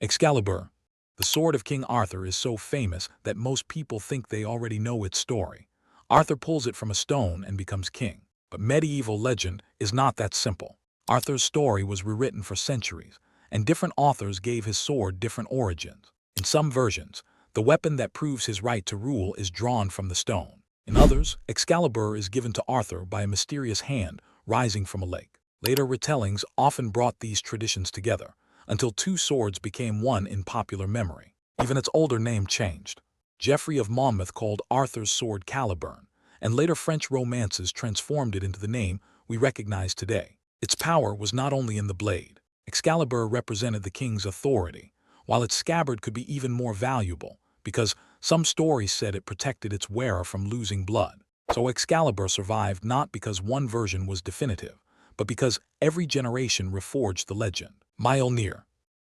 Excalibur. The sword of King Arthur is so famous that most people think they already know its story. Arthur pulls it from a stone and becomes king. But medieval legend is not that simple. Arthur's story was rewritten for centuries, and different authors gave his sword different origins. In some versions, the weapon that proves his right to rule is drawn from the stone. In others, Excalibur is given to Arthur by a mysterious hand rising from a lake. Later retellings often brought these traditions together, until two swords became one in popular memory. Even its older name changed. Geoffrey of Monmouth called Arthur's sword Caliburn, and later French romances transformed it into the name we recognize today. Its power was not only in the blade. Excalibur represented the king's authority, while its scabbard could be even more valuable, because some stories said it protected its wearer from losing blood. So Excalibur survived not because one version was definitive, but because every generation reforged the legend. Mjolnir.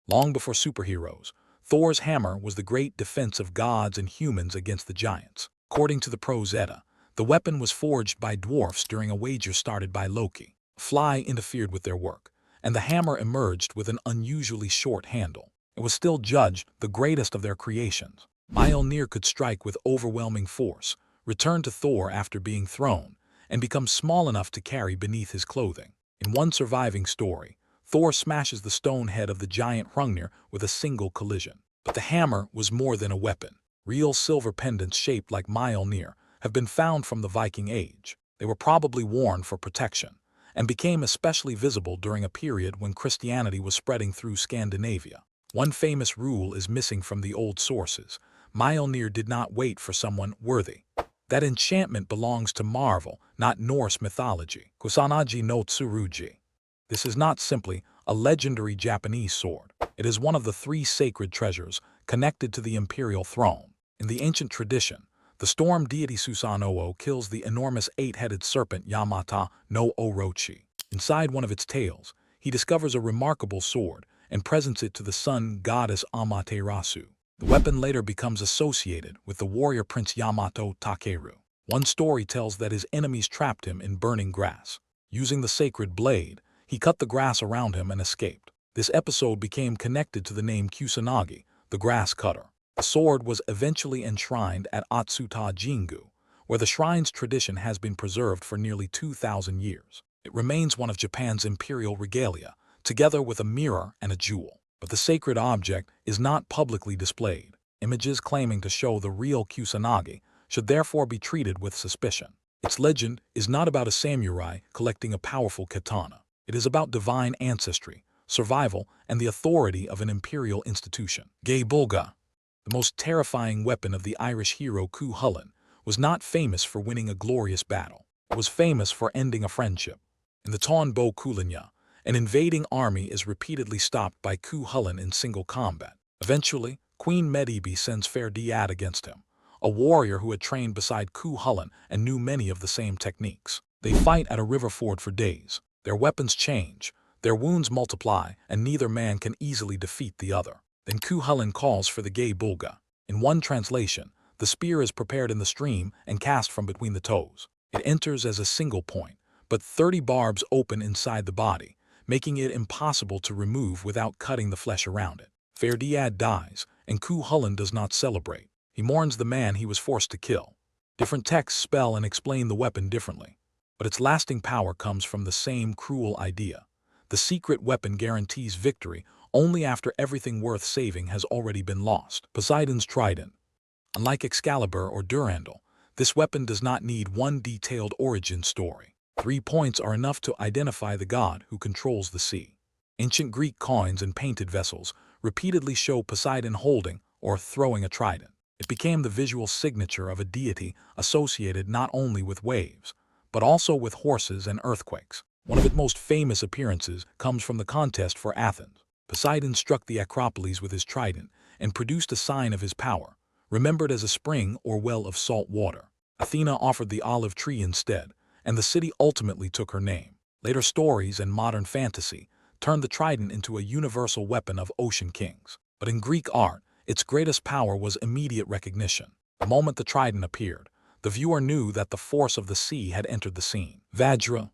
Long before superheroes, Thor's hammer was the great defense of gods and humans against the giants. According to the Prose Edda, the weapon was forged by dwarfs during a wager started by Loki. A fly interfered with their work, and the hammer emerged with an unusually short handle. It was still judged the greatest of their creations. Mjolnir could strike with overwhelming force, return to Thor after being thrown, and become small enough to carry beneath his clothing. In one surviving story, Thor smashes the stone head of the giant Hrungnir with a single collision. But the hammer was more than a weapon. Real silver pendants shaped like Mjolnir have been found from the Viking Age. They were probably worn for protection, and became especially visible during a period when Christianity was spreading through Scandinavia. One famous rule is missing from the old sources. Mjolnir did not wait for someone worthy. That enchantment belongs to Marvel, not Norse mythology. Kusanagi no Tsurugi. This is not simply a legendary Japanese sword. It is one of the three sacred treasures connected to the imperial throne. In the ancient tradition, the storm deity Susanoo kills the enormous eight-headed serpent Yamata no Orochi. Inside one of its tails, he discovers a remarkable sword and presents it to the sun goddess Amaterasu. The weapon later becomes associated with the warrior prince Yamato Takeru. One story tells that his enemies trapped him in burning grass. Using the sacred blade, he cut the grass around him and escaped. This episode became connected to the name Kusanagi, the grass cutter. The sword was eventually enshrined at Atsuta Jingu, where the shrine's tradition has been preserved for nearly 2,000 years. It remains one of Japan's imperial regalia, together with a mirror and a jewel. But the sacred object is not publicly displayed. Images claiming to show the real Kusanagi should therefore be treated with suspicion. Its legend is not about a samurai collecting a powerful katana. It is about divine ancestry, survival, and the authority of an imperial institution. Gáe Bolg, the most terrifying weapon of the Irish hero Cuchulainn, was not famous for winning a glorious battle. It was famous for ending a friendship. In the Táin Bó Cúailnge, an invading army is repeatedly stopped by Cuchulainn in single combat. Eventually, Queen Medb sends Ferdiad against him, a warrior who had trained beside Cuchulainn and knew many of the same techniques. They fight at a river ford for days. Their weapons change, their wounds multiply, and neither man can easily defeat the other. Then Cuchulainn calls for the Gáe Bolg. In one translation, the spear is prepared in the stream and cast from between the toes. It enters as a single point, but 30 barbs open inside the body, making it impossible to remove without cutting the flesh around it. Ferdiad dies, and Cuchulainn does not celebrate. He mourns the man he was forced to kill. Different texts spell and explain the weapon differently, but its lasting power comes from the same cruel idea. The secret weapon guarantees victory only after everything worth saving has already been lost. Poseidon's Trident. Unlike Excalibur or Durandal, this weapon does not need one detailed origin story. 3 points are enough to identify the god who controls the sea. Ancient Greek coins and painted vessels repeatedly show Poseidon holding or throwing a trident. It became the visual signature of a deity associated not only with waves, but also with horses and earthquakes. One of its most famous appearances comes from the contest for Athens. Poseidon struck the Acropolis with his trident and produced a sign of his power, remembered as a spring or well of salt water. Athena offered the olive tree instead, and the city ultimately took her name. Later stories and modern fantasy turned the trident into a universal weapon of ocean kings. But in Greek art, its greatest power was immediate recognition. The moment the trident appeared, the viewer knew that the force of the sea had entered the scene. Vajra.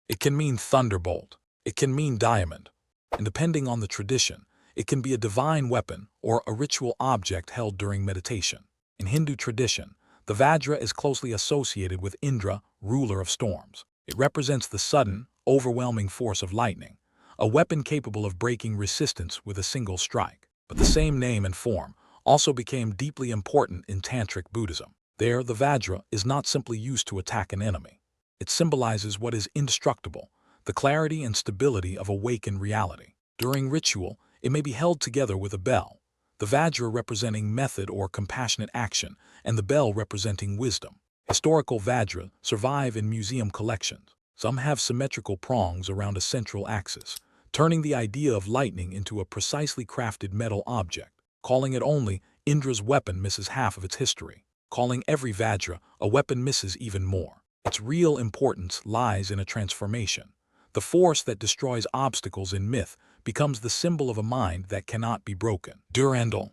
It can mean thunderbolt. It can mean diamond. And depending on the tradition, It can be a divine weapon or a ritual object held during meditation. In Hindu tradition, the Vajra is closely associated with Indra, ruler of storms. It represents the sudden, overwhelming force of lightning, a weapon capable of breaking resistance with a single strike. But the same name and form also became deeply important in Tantric Buddhism. There, the Vajra is not simply used to attack an enemy. It symbolizes what is indestructible, the clarity and stability of awakened reality. During ritual, it may be held together with a bell, the Vajra representing method or compassionate action, and the bell representing wisdom. Historical Vajra survive in museum collections. Some have symmetrical prongs around a central axis, turning the idea of lightning into a precisely crafted metal object. Calling it only Indra's weapon misses half of its history. Calling every Vajra a weapon misses even more. Its real importance lies in a transformation. The force that destroys obstacles in myth becomes the symbol of a mind that cannot be broken. Durandal,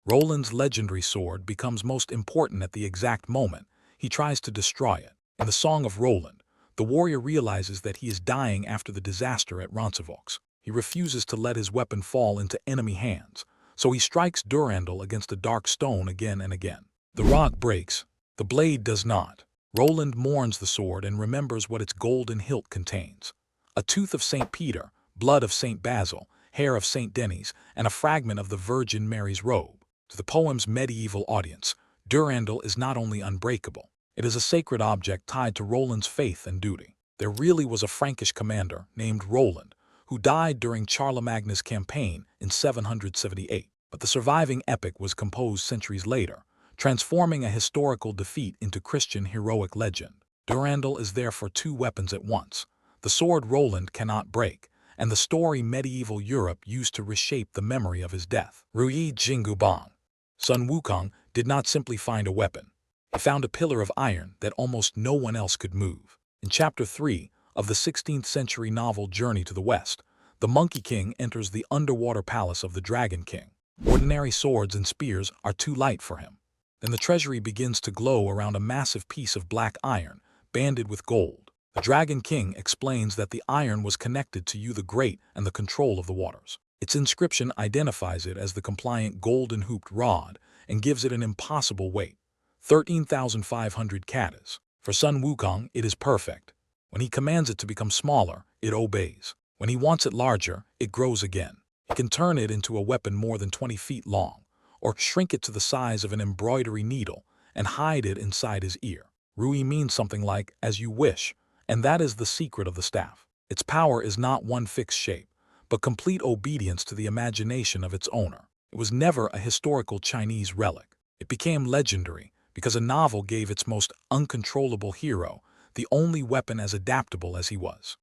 Roland's legendary sword, becomes most important at the exact moment he tries to destroy it. In the Song of Roland, the warrior realizes that he is dying after the disaster at Roncesvalles. He refuses to let his weapon fall into enemy hands, so he strikes Durandal against a dark stone again and again. The rock breaks, the blade does not. Roland mourns the sword and remembers what its golden hilt contains: a tooth of St. Peter, blood of St. Basil, hair of St. Denis, and a fragment of the Virgin Mary's robe. To the poem's medieval audience, Durandal is not only unbreakable, it is a sacred object tied to Roland's faith and duty. There really was a Frankish commander named Roland who died during Charlemagne's campaign in 778, but the surviving epic was composed centuries later, transforming a historical defeat into Christian heroic legend. Durandal is therefore two weapons at once: the sword Roland cannot break, and the story medieval Europe used to reshape the memory of his death. Ruyi Jingu Bang. Sun Wukong did not simply find a weapon. He found a pillar of iron that almost no one else could move. In Chapter 3 of the 16th century novel Journey to the West, the Monkey King enters the underwater palace of the Dragon King. Ordinary swords and spears are too light for him. Then the treasury begins to glow around a massive piece of black iron, banded with gold. The Dragon King explains that the iron was connected to Yu the Great and the control of the waters. Its inscription identifies it as the compliant golden hooped rod and gives it an impossible weight: 13,500 katas. For Sun Wukong, it is perfect. When he commands it to become smaller, it obeys. When he wants it larger, it grows again. He can turn it into a weapon more than 20 feet long, or shrink it to the size of an embroidery needle and hide it inside his ear. Ruyi means something like "as you wish," and that is the secret of the staff. Its power is not one fixed shape, but complete obedience to the imagination of its owner. It was never a historical Chinese relic. It became legendary because a novel gave its most uncontrollable hero the only weapon as adaptable as he was.